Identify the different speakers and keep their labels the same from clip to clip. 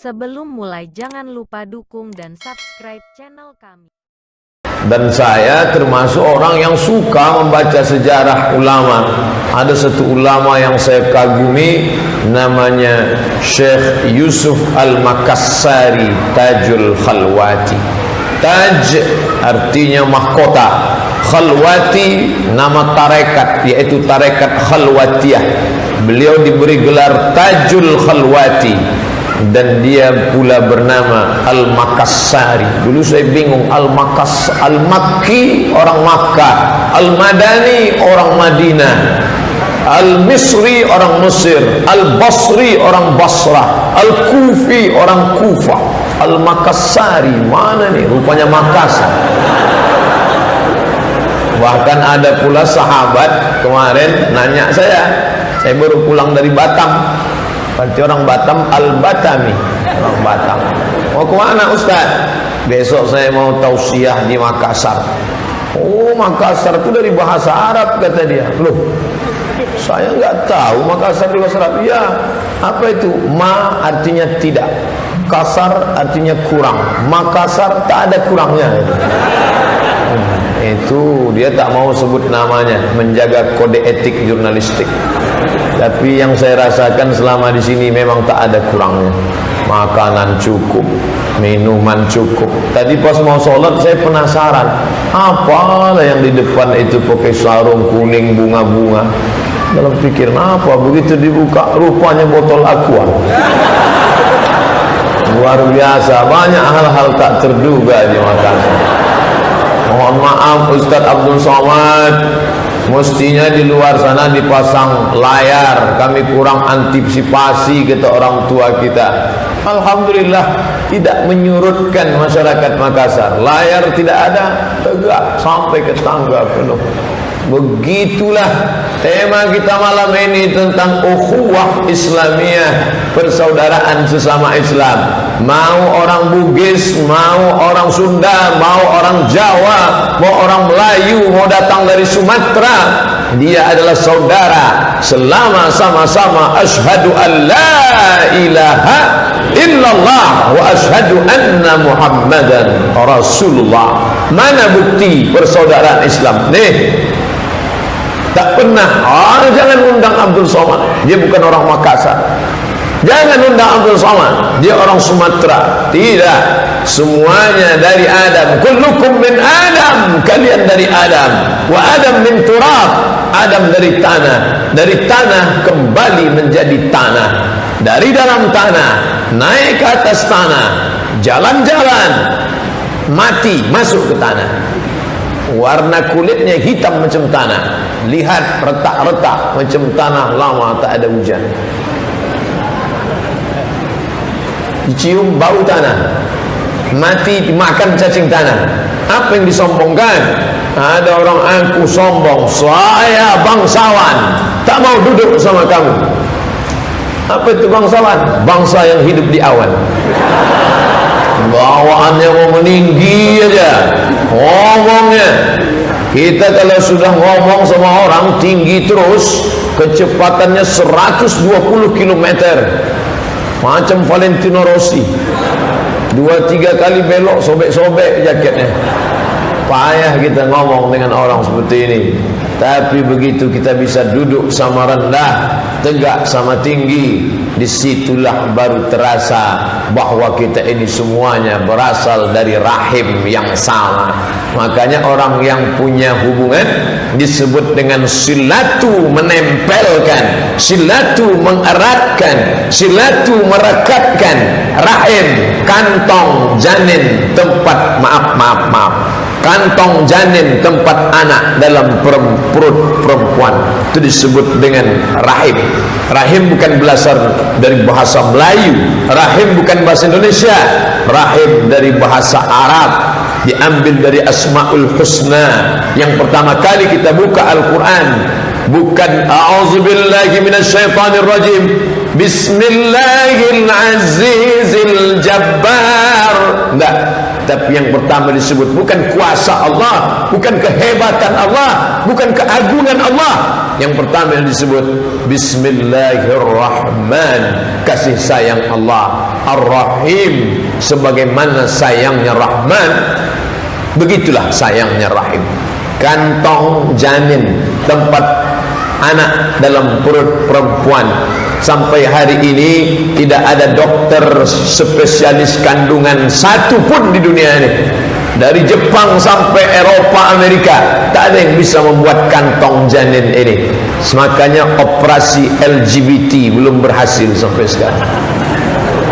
Speaker 1: Sebelum mulai jangan lupa dukung dan subscribe channel kami.
Speaker 2: Dan saya termasuk orang yang suka membaca sejarah ulama. Ada satu ulama yang saya kagumi, namanya Syekh Yusuf Al-Makassari Tajul Khalwati. Taj artinya mahkota, Khalwati nama tarekat, yaitu tarekat Khalwatiyah. Beliau diberi gelar Tajul Khalwati, dan dia pula bernama Al-Makassari. Dulu saya bingung, Al-Makki orang Makkah, Al-Madani orang Madinah, Al-Misri orang Mesir, Al-Basri orang Basrah, Al-Kufi orang Kufah. Al-Makassari mana nih? Rupanya Makassar. Bahkan ada pula sahabat kemarin nanya saya baru pulang dari Batam. Berarti orang Batam, Al-Batami, orang Batam. Mau kemana Ustaz? Besok saya mau tausiah di Makassar. Oh, Makassar itu dari bahasa Arab, kata dia. Loh, saya nggak tahu Makassar dari bahasa Arab. Ya, apa itu? Ma artinya tidak, kasar artinya kurang, Makassar tak ada kurangnya. Itu dia tak mau sebut namanya, menjaga kode etik jurnalistik. Tapi yang saya rasakan selama di sini memang tak ada kurangnya. Makanan cukup, minuman cukup. Tadi pas mau sholat saya penasaran, apalah yang di depan itu pakai sarung kuning bunga-bunga. Dalam pikir apa, begitu dibuka rupanya botol aqua. Luar biasa, banyak hal-hal tak terduga di Makassar. Mohon maaf Ustadz Abdul Somad, mestinya di luar sana dipasang layar, kami kurang antisipasi, kata orang tua kita. Alhamdulillah tidak menyurutkan masyarakat Makassar. Layar tidak ada, tegak sampai ke tangga penuh. Begitulah tema kita malam ini, tentang ukhuwah Islamiyah, persaudaraan sesama Islam. Mau orang Bugis, mau orang Sunda, mau orang Jawa, mau orang Melayu, mau datang dari Sumatera, dia adalah saudara selama sama-sama asyhadu an la ilaha illallah wa asyhadu anna Muhammadan Rasulullah. Mana bukti persaudaraan Islam? Nih, tak pernah. Jangan undang Abdul Somad, dia bukan orang Makassar. Jangan undang Abdul Somad, dia orang Sumatera. Tidak, semuanya dari Adam. Kullukum min Adam, kalian dari Adam. Wa Adam min turab, Adam dari tanah. Dari tanah kembali menjadi tanah. Dari dalam tanah naik ke atas tanah, jalan-jalan, mati masuk ke tanah. Warna kulitnya hitam macam tanah, lihat retak-retak macam tanah lama tak ada hujan. Dicium bau tanah, mati dimakan cacing tanah. Apa yang disombongkan? Ada orang aku sombong, saya bangsawan, tak mau duduk sama kamu. Apa itu bangsawan? Bangsa yang hidup di awan. Bawaannya mau meninggi aja ngomongnya. Kita kalau sudah ngomong sama orang tinggi terus, kecepatannya 120 km, macam Valentino Rossi. 2-3 kali belok, sobek-sobek jaketnya. Payah kita ngomong dengan orang seperti ini. Tapi begitu kita bisa duduk sama rendah, tegak sama tinggi, disitulah baru terasa bahwa kita ini semuanya berasal dari rahim yang sama. Makanya orang yang punya hubungan disebut dengan silatu, menempelkan, silatu mengeratkan, silatu merekatkan rahim, kantong janin tempat kantong janin tempat anak dalam perut perempuan, itu disebut dengan rahim. Rahim bukan berasal dari bahasa Melayu, rahim bukan bahasa Indonesia, rahim dari bahasa Arab, diambil dari Asmaul Husna. Yang pertama kali kita buka Al-Quran bukan a'udzubillahi minasyaitonirrajim, bismillahirrahmanirrahim, jabbar, enggak. Tapi yang pertama disebut bukan kuasa Allah, bukan kehebatan Allah, bukan keagungan Allah, Yang pertama yang disebut Bismillahirrahman, kasih sayang Allah. Ar-Rahim, sebagaimana sayangnya Rahman, begitulah sayangnya Rahim. Kantong janin, tempat anak dalam perut perempuan, sampai hari ini tidak ada dokter spesialis kandungan satu pun di dunia ini, dari Jepang sampai Eropa, Amerika, tak ada yang bisa membuat kantong janin ini. Makanya operasi LGBT belum berhasil sampai sekarang.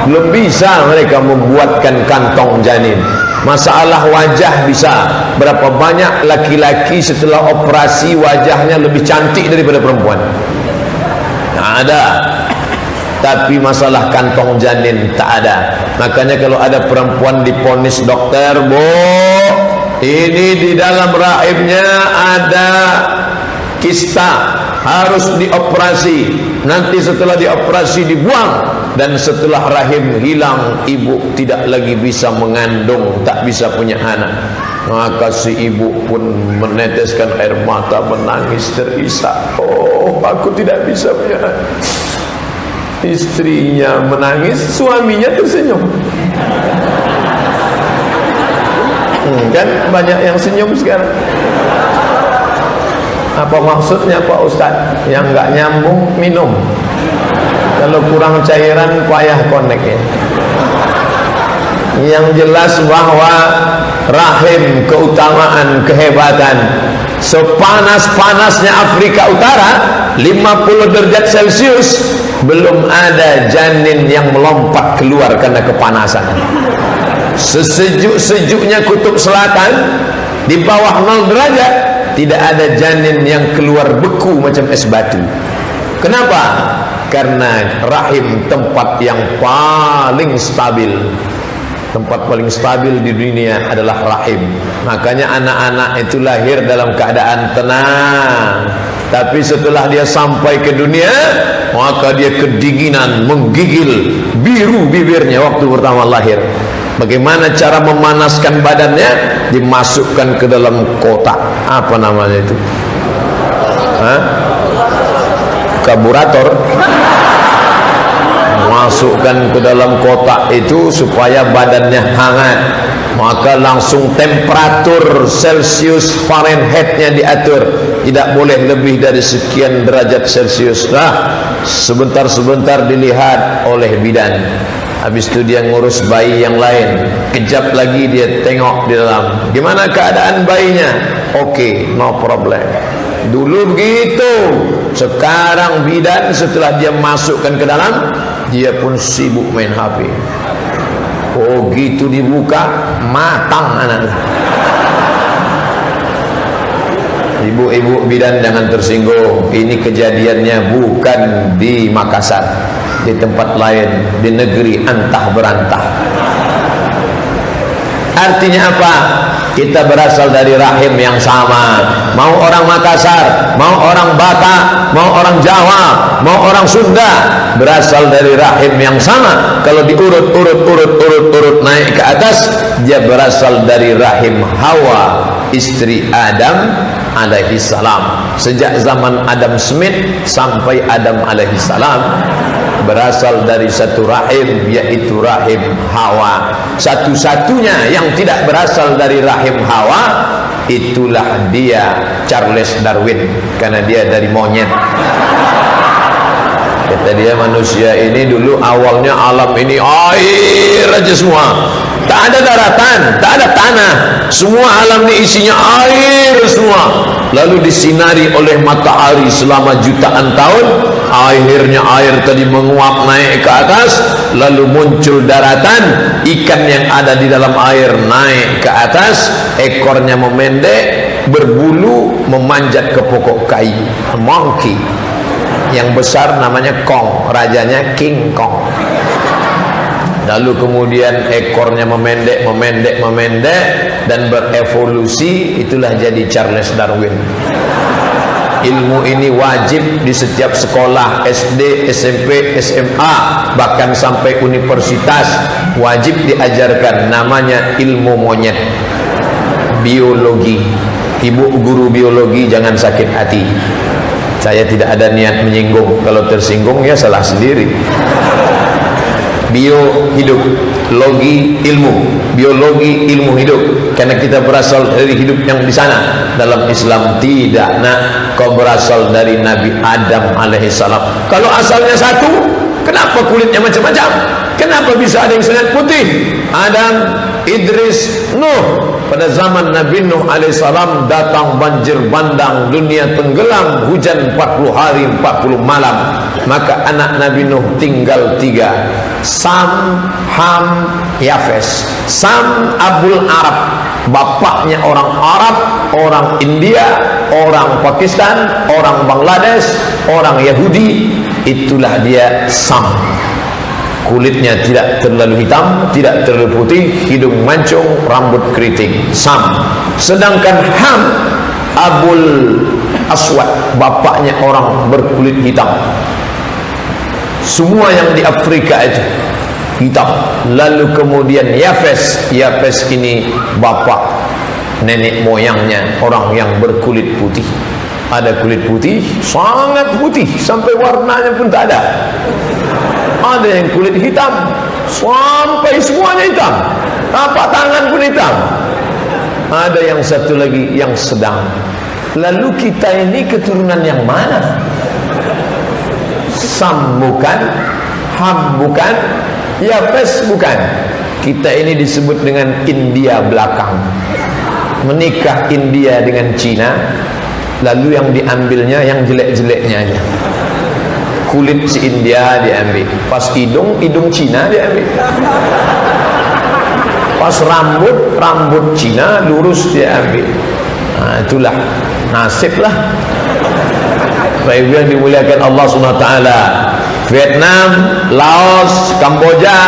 Speaker 2: Belum bisa mereka membuatkan kantong janin. Masalah wajah bisa. Berapa banyak laki-laki setelah operasi wajahnya lebih cantik daripada perempuan? Nah, ada. Tapi masalah kantong janin tak ada. Makanya kalau ada perempuan diponis dokter, Bu, ini di dalam rahimnya ada kista, harus dioperasi. Nanti setelah dioperasi dibuang, dan setelah rahim hilang, ibu tidak lagi bisa mengandung, tak bisa punya anak. Maka si ibu pun meneteskan air mata, menangis terisak. Oh, aku tidak bisa punya anak. Istrinya menangis, suaminya tersenyum. Kan banyak yang senyum sekarang. Apa maksudnya Pak Ustaz? Yang nggak nyambung minum. Kalau kurang cairan payah konek ya. Yang jelas bahwa rahim, keutamaan, kehebatan. Sepanas-panasnya Afrika Utara 50 derajat Celcius, belum ada janin yang melompat keluar karena kepanasan. Sesejuk-sejuknya kutub selatan, di bawah 0 derajat, tidak ada janin yang keluar beku macam es batu. Kenapa? Karena rahim tempat yang paling stabil. Tempat paling stabil di dunia adalah rahim. Makanya anak-anak itu lahir dalam keadaan tenang. Tapi setelah dia sampai ke dunia, maka dia kedinginan, menggigil, biru bibirnya waktu pertama lahir. Bagaimana cara memanaskan badannya? Dimasukkan ke dalam kotak. Apa namanya itu? Karburator. Masukkan ke dalam kotak itu supaya badannya hangat. Maka langsung temperatur Celcius Fahrenheitnya diatur. Tidak boleh lebih dari sekian derajat Celcius. Nah, sebentar-sebentar dilihat oleh bidan. Habis itu dia ngurus bayi yang lain. Kejap lagi dia tengok di dalam. Gimana keadaan bayinya? Oke, no problem. Dulu begitu. Sekarang bidan setelah dia masukkan ke dalam, dia pun sibuk main HP. Oh gitu dibuka, matang anaknya. Ibu-ibu bidan jangan tersinggung. Ini kejadiannya bukan di Makassar, di tempat lain, di negeri antah berantah. Artinya apa? Kita berasal dari rahim yang sama. Mau orang Makassar, mau orang Batak, mau orang Jawa, mau orang Sunda, berasal dari rahim yang sama. Kalau diurut naik ke atas, dia berasal dari rahim Hawa, istri Adam alaihi salam. Sejak zaman Adam Smith sampai Adam alaihi salam, berasal dari satu rahim, yaitu rahim Hawa. Satu-satunya yang tidak berasal dari rahim Hawa, itulah dia Charles Darwin, karena dia dari monyet. Kata dia, manusia ini dulu awalnya alam ini air aja semua, tak ada daratan, tak ada tanah, semua alam ini isinya air semua. Lalu disinari oleh matahari selama jutaan tahun, akhirnya air tadi menguap naik ke atas, lalu muncul daratan, ikan yang ada di dalam air naik ke atas, ekornya memendek, berbulu, memanjat ke pokok kayu. Monkey. Yang besar namanya Kong, rajanya King Kong. Lalu kemudian ekornya memendek dan berevolusi, itulah jadi Charles Darwin. Ilmu ini wajib di setiap sekolah SD, SMP, SMA, bahkan sampai universitas wajib diajarkan, namanya ilmu monyet, biologi. Ibu guru biologi jangan sakit hati. Saya tidak ada niat menyinggung. Kalau tersinggung ya salah sendiri. Bio hidup, logi ilmu, biologi ilmu hidup. Karena kita berasal dari hidup yang di sana. Dalam Islam tidak. Nah, kau berasal dari Nabi Adam alaihissalam. Kalau asalnya satu, kenapa kulitnya macam-macam? Kenapa bisa ada yang sangat putih? Adam, Idris, Nuh. Pada zaman Nabi Nuh alaihissalam datang banjir bandang, dunia tenggelam, hujan 40 hari 40 malam. Maka anak Nabi Nuh tinggal 3, Sam, Ham, Yafes. Sam Abul Arab, bapaknya orang Arab, orang India, orang Pakistan, orang Bangladesh, orang Yahudi. Itulah dia Sam. Kulitnya tidak terlalu hitam, tidak terlalu putih, hidung mancung, rambut keriting. Sam. Sedangkan Ham Abul Aswad, bapaknya orang berkulit hitam. Semua yang di Afrika itu hitam. Lalu kemudian Yafes. Yafes ini bapak nenek moyangnya orang yang berkulit putih. Ada kulit putih, sangat putih, sampai warnanya pun tak ada. Ada yang kulit hitam, sampai semuanya hitam, tapak tangan pun hitam. Ada yang satu lagi yang sedang. Lalu kita ini keturunan yang mana? Sam bukan, Ham bukan, Yafes bukan. Kita ini disebut dengan India belakang. Menikah India dengan Cina, lalu yang diambilnya yang jelek-jeleknya aja. Kulit si India diambil, pas hidung Cina diambil, pas rambut Cina lurus diambil. Nah, itulah nasib lah. Baik yang dimuliakan Allah SWT. Vietnam, Laos, Kamboja,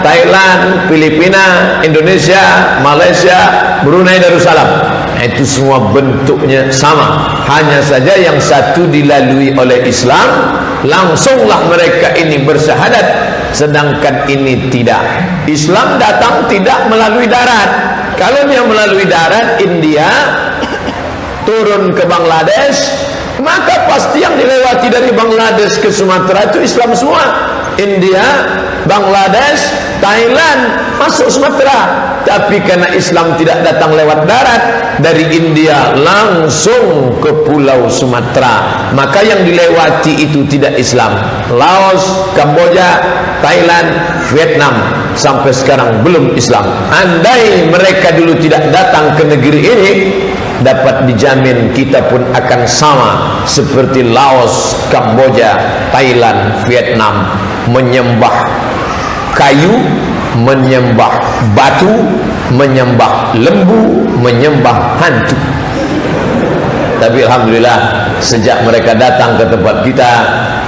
Speaker 2: Thailand, Filipina, Indonesia, Malaysia, Brunei Darussalam. Itu semua bentuknya sama. Hanya saja yang satu dilalui oleh Islam, langsunglah mereka ini bersyahadat, sedangkan ini tidak. Islam datang tidak melalui darat. Kalau dia melalui darat, India turun ke Bangladesh, maka pasti yang dilewati dari Bangladesh ke Sumatera itu Islam semua. India, Bangladesh, Thailand masuk Sumatera. Tapi karena Islam tidak datang lewat darat, dari India langsung ke pulau Sumatera, maka yang dilewati itu tidak Islam. Laos, Kamboja, Thailand, Vietnam sampai sekarang belum Islam. Andai mereka dulu tidak datang ke negeri ini, dapat dijamin kita pun akan sama seperti Laos, Kamboja, Thailand, Vietnam, menyembah kayu, menyembah batu, menyembah lembu, menyembah hantu. Tapi alhamdulillah, sejak mereka datang ke tempat kita,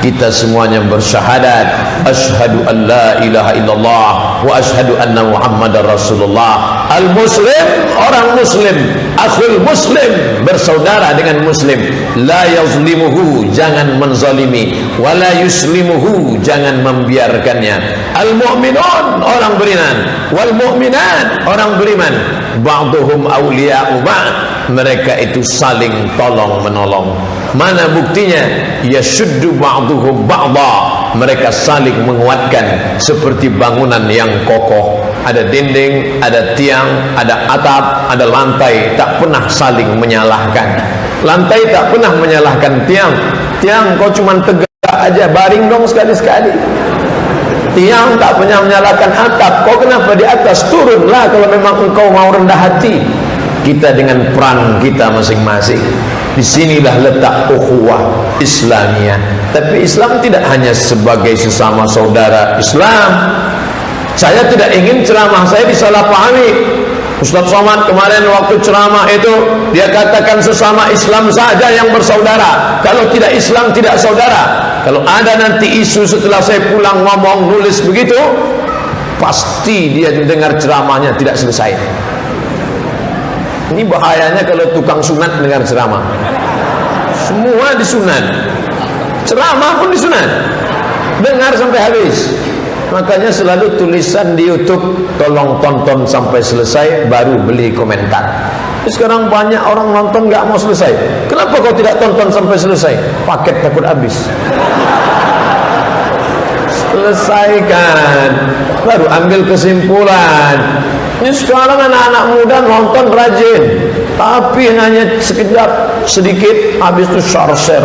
Speaker 2: kita semuanya bersyahadat, asyhadu an la ilaha illallah wa asyhadu anna muhammadar rasulullah. Al-muslim, orang muslim, akhul muslim, bersaudara dengan muslim. La yazlimuhu, jangan menzalimi, wa la yuslimuhu, jangan membiarkannya. Al-mu'minun, orang beriman, wal mu'minat, orang beriman, ba'duhum awliya'u ba'd, mereka itu saling tolong menolong. Mana buktinya? Yashuddu ba'duhum ba'da, mereka saling menguatkan seperti bangunan yang kokoh. Ada dinding, ada tiang, ada atap, ada lantai, tak pernah saling menyalahkan. Lantai tak pernah menyalahkan tiang. Tiang kau cuma tegak aja, baring dong sekali-sekali. Tiang tak pernah menyalahkan atap. Kau kenapa di atas? Turunlah kalau memang engkau mau rendah hati. Kita dengan peran kita masing-masing. Disinilah letak ukhuwah Islamiyah. Tapi Islam tidak hanya sebagai sesama saudara Islam. Saya tidak ingin ceramah saya disalahpahami. Ustaz Somad kemarin waktu ceramah itu dia katakan sesama Islam saja yang bersaudara. Kalau tidak Islam tidak saudara. Kalau ada nanti isu setelah saya pulang ngomong nulis begitu, pasti dia dengar ceramahnya tidak selesai. Ini bahayanya kalau tukang sunat dengar ceramah. Semua disunat, ceramah pun disunat, dengar sampai habis. Makanya selalu tulisan di YouTube, tolong tonton sampai selesai baru beli komentar. Sekarang banyak orang nonton nggak mau selesai. Kenapa kau tidak tonton sampai selesai? Paket takut habis. Selesaikan, baru ambil kesimpulan. Ini sekarang anak-anak muda nonton rajin, tapi hanya sekejap, sedikit, habis itu share.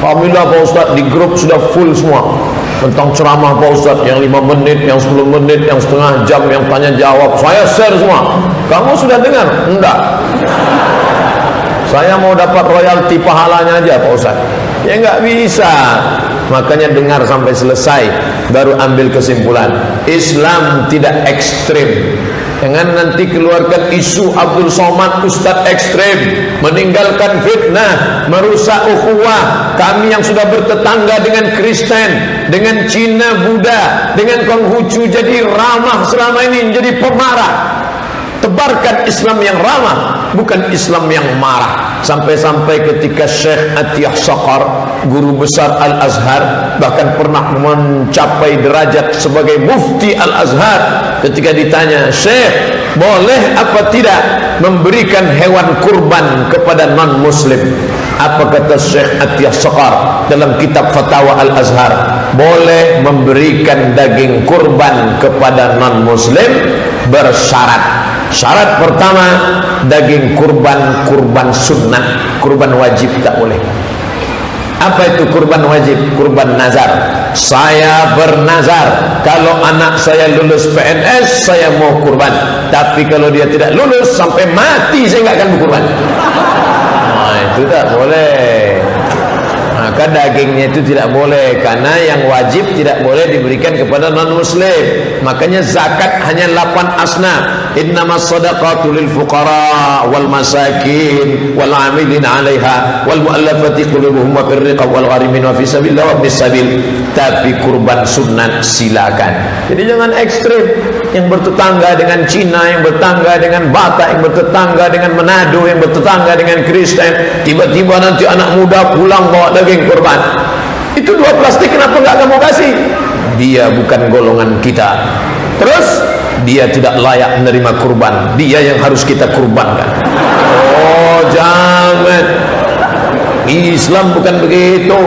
Speaker 2: Alhamdulillah Pak Ustaz, di grup sudah full semua tentang ceramah Pak Ustaz, yang 5 menit, yang 10 menit, yang setengah jam, yang tanya jawab, saya share semua. Kamu sudah dengar? Enggak. Saya mau dapat royalti pahalanya aja Pak Ustaz. Ya enggak bisa. Makanya dengar sampai selesai, baru ambil kesimpulan. Islam tidak ekstrim. Jangan nanti keluarkan isu Abdul Somad Ustadz ekstrim, meninggalkan fitnah, merusak ukhuwah. Kami yang sudah bertetangga dengan Kristen, dengan Cina, Buddha, dengan Konghucu jadi ramah selama ini, jadi pemarah. Tebarkan Islam yang ramah, bukan Islam yang marah. Sampai-sampai ketika Syekh Atiyah Saqar, guru besar Al-Azhar, bahkan pernah mencapai derajat sebagai mufti Al-Azhar, ketika ditanya, Syekh, boleh apa tidak memberikan hewan kurban kepada non-muslim? Apa kata Syekh Atiyah Saqar dalam kitab Fatwa Al-Azhar? Boleh memberikan daging kurban kepada non-muslim bersyarat. Syarat pertama, daging kurban sunnah, kurban wajib tak boleh. Apa itu kurban wajib? Kurban nazar. Saya bernazar, kalau anak saya lulus PNS, saya mau kurban. Tapi kalau dia tidak lulus, sampai mati saya nggak akan berkurban. Nah, itu tak boleh. Maka dagingnya itu tidak boleh, karena yang wajib tidak boleh diberikan kepada non-muslim. Makanya zakat hanya 8 asnaf. Innamas shadaqatu lil fuqara wal masakin wal 'amilin 'alaiha wal mu'allafati qulubuhum wa fir riqab wal gharimin wa fi sabilillah wa bis sabil. Tapi kurban sunat silakan. Jadi jangan ekstrim. Yang bertetangga dengan Cina, yang bertetangga dengan Batak, yang bertetangga dengan Manado, yang bertetangga dengan Kristen, tiba-tiba nanti anak muda pulang bawa daging kurban. Itu 2 plastik, kenapa nggak kamu kasih? Dia bukan golongan kita. Terus dia tidak layak menerima kurban. Dia yang harus kita kurbankan. Oh, jangan. Islam bukan begitu.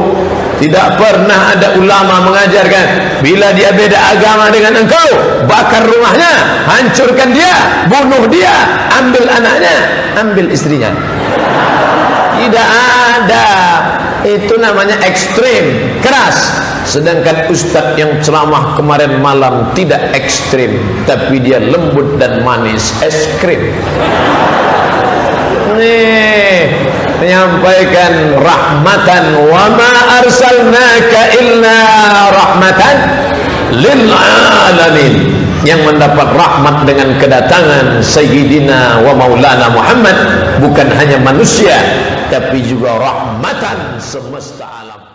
Speaker 2: Tidak pernah ada ulama mengajarkan bila dia beda agama dengan engkau, bakar rumahnya, hancurkan dia, bunuh dia, ambil anaknya, ambil istrinya. Tidak ada. Itu namanya ekstrim, keras. Sedangkan ustadz yang ceramah kemarin malam tidak ekstrim, tapi dia lembut dan manis, es krim. Nih, menyampaikan rahmatan, wa ma arsalnaka illa rahmatan lil alamin. Yang mendapat rahmat dengan kedatangan Sayyidina wa Maulana Muhammad bukan hanya manusia, tapi juga rahmatan semesta alam.